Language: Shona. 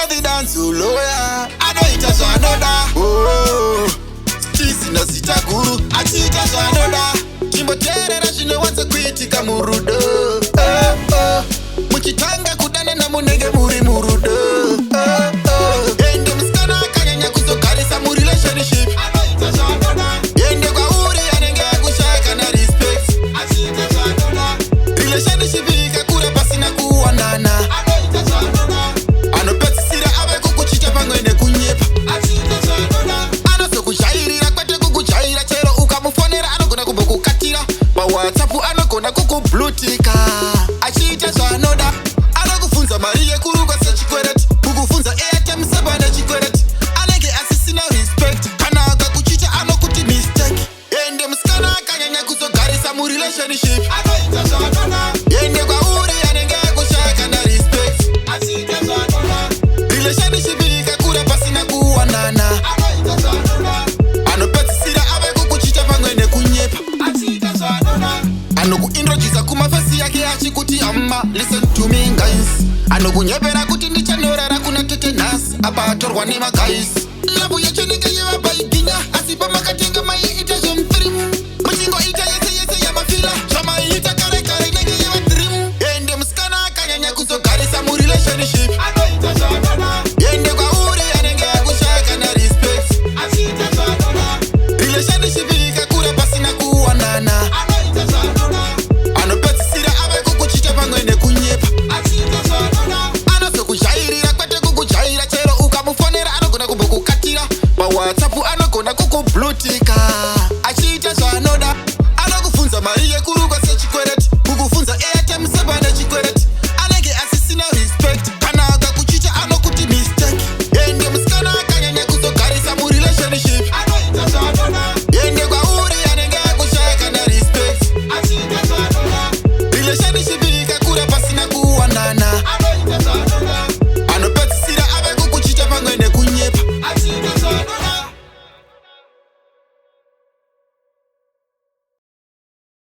the dance uloya anoita zvanoda. Oh, tisina zita guru achiita zvanoda. Chimboteerera zvinowanza kuitika murudo. Muchitanga kudanana munenge muri murudo. Ende musikana akanyanya kuzogarisa murelationship anoita zvanoda. Ende kwauri anenge akushaya na respect achiita zvanoda. Relationship ikakura pasina kuwanana anoita zvanoda. Anopedzisira ave kukuchita pamwe nekunyepa achiita zvanoda. Anozokujairira kwete kukujaira, chero ukamufonera anogona kumbokukatira paWhatsApp, anogona kukublutika achiita zvanoda. Anokufunza mari yekuruka sechikwereti, kukufunza airtime seba nechikwereti. Anenge asisina respect, kana akakuchita anokuti mistake. Ende musikana akanyanya kuzogarisa murelationship anoita zvanoda. Ende kwauri anenge akushaya na respect achiita zvanoda. Relationship ikakura pasina kuwanana anoita zvanoda. Anopedzisira ave kukuchita pamwe nekunyepa achiita zvanoda. Anokuintroduce kumafesi yake achikuti amma listen to me guys. Anokunyepera kuti ndichanorara kuna tetanus apa atorwa nemagais. Labu yachenenge yevabaiginya asi pamakatenga maiita zvomufirimu. Muchingoita yese yamafila zvamaiita kare kare inenge yevadream. Ende musikana akanyanya kuzogarisa murelationship anoita zvanoda. Ende kwauri anenge akushaya na respect achiita zvanoda. Relationship ikakura pasina kuwanana anoita zvanoda. Anopedzisira ave kukuchita pamwe nekunyepa achiita zvanoda. Anozokujairira kwete kukujaira, chero ukamufonera anogona kumbokukatira paWhatsApp, anogona kukublutika achiita zvanoda. Anokufunza mari yekuruka sechikwereti, kukufunza airtime seba nechikwereti. Anenge asisina respect, kana akakuchita anokuti mistake. Ende musikana akanyanya kuzogarisa murelationship anoita zvanoda. Ende kwauri anenge akushaya na respect achiita zvanoda. Relationship